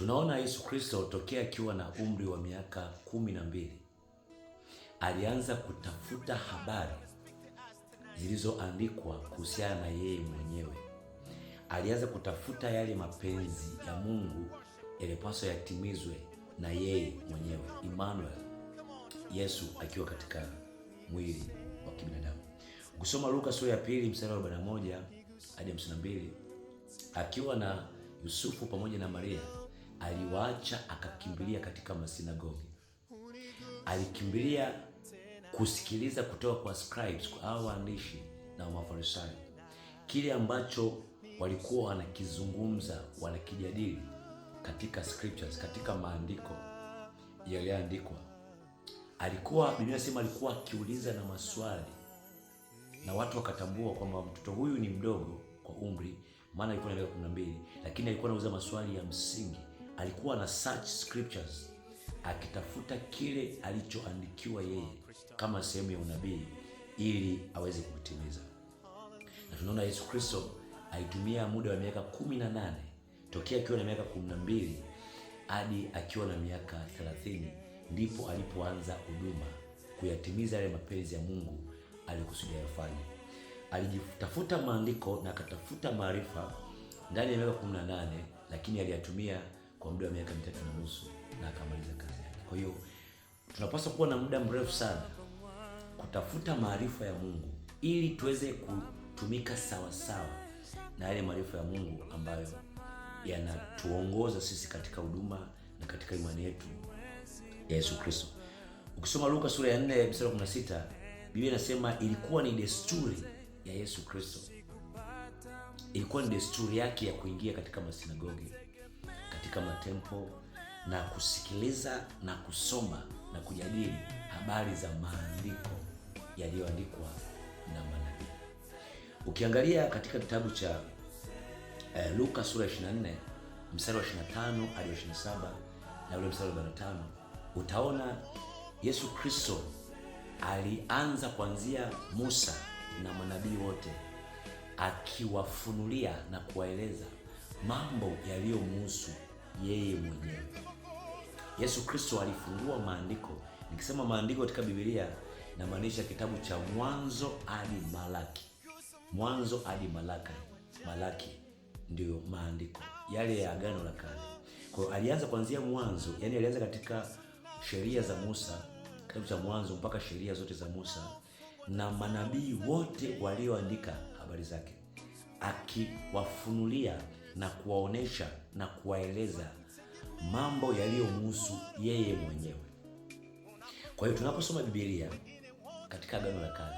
Tunaona Yesu Kristo tokea akiwa na umri wa miaka 12 alianza kutafuta habari zilizoandikwa kuhusiana na yeye mwenyewe. Alianza kutafuta yale mapenzi ya Mungu yalipaswa yatimizwe na yeye mwenyewe, Emmanuel, Yesu akiwa katika mwili wa kibinadamu. Ukisoma Luka sura ya 2 mstari wa 41 hadi 52, akiwa na Yusufu pamoja na Maria, aliwaacha akakimbilia katika masinagogi. Alikimbilia kusikiliza kutoka kwa scribes au waandishi na Mafarisayo kile ambacho walikuwa wanakizungumza, wanakijadili katika scriptures, katika maandiko yaliyoandikwa. Biblia inasema alikuwa akiuliza na maswali, na watu wakatambua kwamba mtoto huyu ni mdogo kwa umri, maana alikuwa na miaka 12, lakini alikuwa anauliza maswali ya msingi. Alikuwa na search scriptures, akitafuta kile alichoandikiwa yeye kama sehemu ya unabii ili aweze kutimiza. Na tunaona Yesu Kristo alitumia muda wa miaka 18 tokea akiwa na miaka 12 hadi akiwa na miaka 30, ndipo alipoanza huduma kuyatimiza yale mapenzi ya Mungu alikusudia yafanye. Alijitafuta maandiko na akatafuta maarifa ndani ya miaka 18, lakini aliyatumia kwa muda wa miaka 3.5 na akamaliza kazi yake. Kwa hiyo tunapaswa kuwa na muda mrefu sana kutafuta maarifa ya Mungu ili tuweze kutumika sawa sawa na yale maarifa ya Mungu ambayo yanatuongoza sisi katika huduma na katika imani yetu ya Yesu Kristo. Ukisoma Luka sura ya 4 mstari wa 16, Biblia inasema ilikuwa ni desturi ya Yesu Kristo, ilikuwa ni desturi yake ya kuingia katika masinagogi, katika matempo na kusikiliza na kusoma na kujadili habari za maandiko yaliyoandikwa na manabii. Ukiangalia katika kitabu cha Luka sura ya 24 mstari wa 25 hadi 27 na ule mstari wa 45, utaona Yesu Kristo alianza kuanzia Musa na manabii wote, akiwafunulia na kuwaeleza mambo yaliyomhusu yeye mwenyewe. Yesu Kristo alifungua maandiko. Nikisema maandiko katika Biblia na maanisha kitabu cha Mwanzo hadi Malaki. Mwanzo hadi Malaki ndio maandiko yale ya Agano la Kale. Kwa hiyo alianza kuanzia mwanzo, yani alianza katika sheria za Musa, kitabu cha Mwanzo mpaka sheria zote za Musa na manabii wote walioandika habari zake, akiwafunulia na kuwaonesha na kuwaeleza mambo yaliyomhusu yeye mwenyewe. Kwa hiyo tunaposoma Biblia katika Agano la Kale,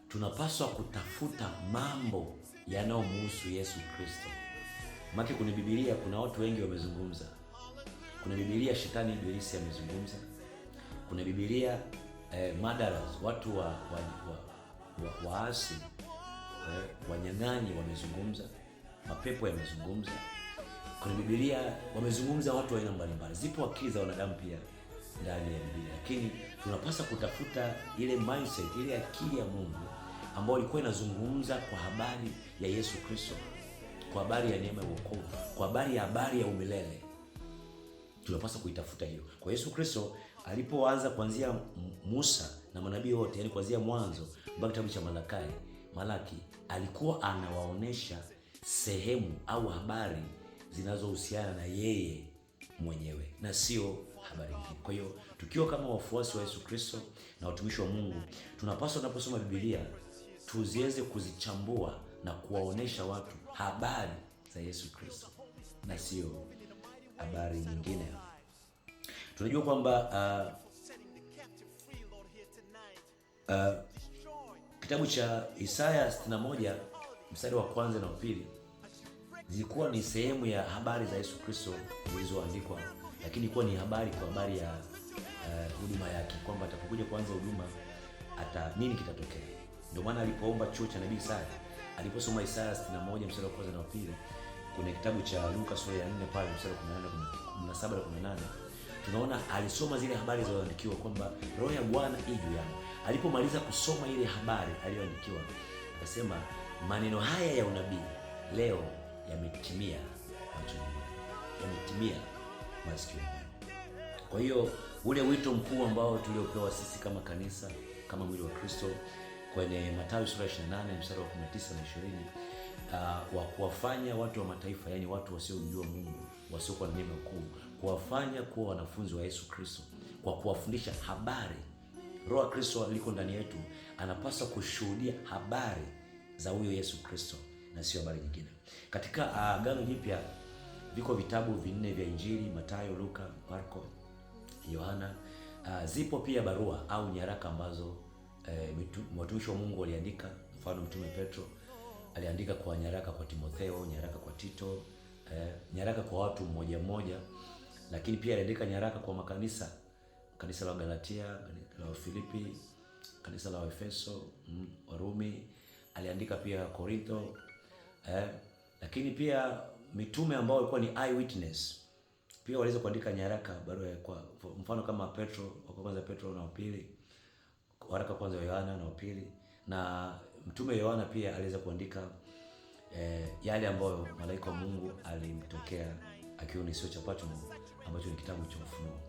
tunapaswa kutafuta mambo yanayomhusu Yesu Kristo. Maana kuna Biblia, kuna watu wengi wamezungumza. Kuna Biblia shetani ibilisi amezungumza. Kuna Biblia madaras, watu waasi, wanyang'anyi wamezungumza, mapepo yamezungumza. Kuna Biblia wamezungumza watu wa aina mbalimbali. Zipo akili za wanadamu pia ndani ya Biblia, lakini tunapaswa kutafuta ile mindset, ile akili ya Mungu ambayo ilikuwa inazungumza kwa habari ya Yesu Kristo, kwa habari ya neema ya wokovu, kwa habari ya umilele. Tunapaswa kuitafuta hiyo. Kwa Yesu Kristo alipoanza kuanzia Musa na manabii wote, yani kuanzia Mwanzo mpaka kitabu cha Malaki, alikuwa anawaonesha sehemu au habari zinazohusiana na yeye mwenyewe na sio habari nyingine. Kwa hiyo tukiwa kama wafuasi wa Yesu Kristo na watumishi wa Mungu, tunapaswa tunaposoma Biblia tuziweze kuzichambua na kuwaonesha watu habari za Yesu Kristo na sio habari nyingine. Tunajua kwamba kitabu cha Isaya 61 mstari wa 1 na 2 zilikuwa ni sehemu ya habari za Yesu Kristo zilizoandikwa, lakini ilikuwa ni habari ya huduma yake, kwamba atapokuja kuanza huduma nini kitatokea. Ndio maana alipoomba chuo cha nabii Isaya, aliposoma Isaya 61 mstari wa 1 na 2 kwenye kitabu cha Luka sura ya 4 pale mstari wa 17 na 18, tunaona alisoma zile habari zilizoandikiwa kwamba Roho ya Bwana ii juu yangu. Alipomaliza kusoma ile habari aliyoandikiwa, akasema maneno haya ya unabii leo yametimia. Yametimia maskini. Kwa hiyo ule wito mkuu ambao tuliopewa sisi kama kanisa, kama mwili wa Kristo kwenye Mathayo sura 28 mstari wa 19 na 20, wa kuwafanya watu wa mataifa, yani watu wasiomjua Mungu, wasiokuwa na neema kuu, kuwafanya kuwa wanafunzi wa Yesu Kristo kwa kuwafundisha habari. Roho wa Kristo aliko ndani yetu anapaswa kushuhudia habari za huyo Yesu Kristo na sio habari nyingine. Katika Agano Jipya viko vitabu 4 vya Injili: Mathayo, Luka, Marko, Yohana. Zipo pia barua au nyaraka ambazo watumishi wa Mungu waliandika. Mfano, Mtume Petro aliandika kwa nyaraka kwa Timotheo, nyaraka kwa Tito, nyaraka kwa watu mmoja mmoja, lakini pia aliandika nyaraka kwa makanisa, kanisa la Galatia, la Filipi, kanisa la Efeso, Warumi, aliandika pia Korintho, lakini pia mitume ambao walikuwa ni eyewitness pia waliweza kuandika nyaraka, barua kwa mfano kama Petro, wa kwanza Petro na wa pili, waraka kwanza wa Yohana na wa pili, na mtume Yohana pia aliweza kuandika yale ambayo malaika wa Mungu alimtokea akiwa ni sio cha Patmo, ambacho ni kitabu cha Ufunuo.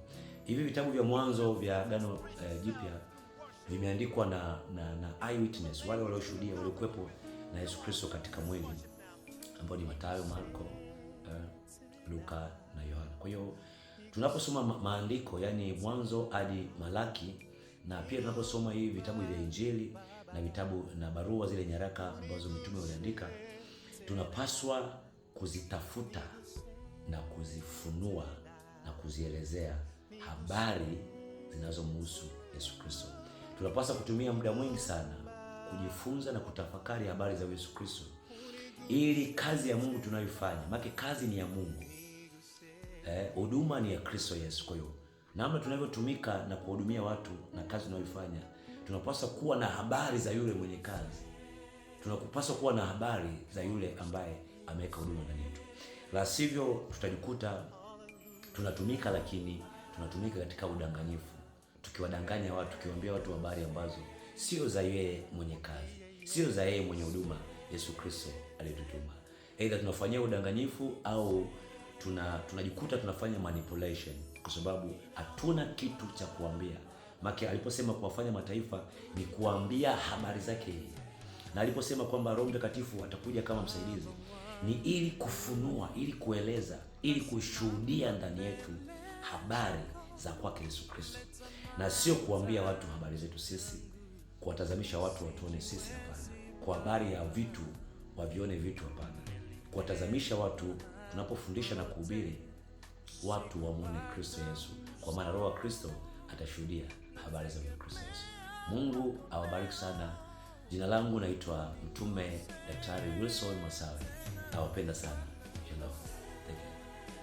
Hivi vitabu vya mwanzo vya Agano Jipya vimeandikwa na eyewitness, wale walioshuhudia, walikuwepo na Yesu Kristo katika mwili, ambao ni Mathayo, Marko, Luka na Yohana. Kwa hiyo tunaposoma maandiko, yani mwanzo hadi Malaki, na pia tunaposoma hivi vitabu vya Injili na vitabu na barua, zile nyaraka ambazo mitume waliandika, tunapaswa kuzitafuta na kuzifunua na kuzielezea habari zinazomhusu Yesu Kristo. Tunapaswa kutumia muda mwingi sana kujifunza na kutafakari habari za Yesu Kristo, ili kazi ya Mungu tunayoifanya, maana kazi ni ya Mungu, huduma ni ya Kristo Yesu. Kwa hiyo namna tunavyotumika na kuhudumia watu na kazi tunayoifanya, tunapaswa kuwa na habari za yule mwenye kazi, tunapaswa kuwa na habari za yule ambaye ameweka huduma ndani yetu. La sivyo tutajikuta tunatumika, lakini tunatumika katika udanganyifu, tukiwadanganya watu, tukiwaambia watu habari ambazo sio za yeye mwenye kazi, sio za yeye mwenye huduma Yesu Kristo aliyetutuma. Aidha tunafanyia udanganyifu au tunajikuta tunafanya manipulation, kwa sababu hatuna kitu cha kuambia. Maana aliposema kuwafanya mataifa ni kuambia habari zake yeye, na aliposema kwamba Roho Mtakatifu atakuja kama msaidizi ni ili kufunua, ili kueleza, ili kushuhudia ndani yetu habari za kwake Yesu Kristo, na sio kuambia watu habari zetu sisi, kuwatazamisha watu watuone sisi, hapana. Kwa habari ya vitu wavione vitu, hapana. Kuwatazamisha watu, tunapofundisha na kuhubiri, watu wamuone Kristo Yesu, kwa maana Roho wa Kristo atashuhudia habari za Kristo Yesu. Mungu awabariki sana. Jina langu naitwa Mtume Daktari Wilson Masawe. Nawapenda sana.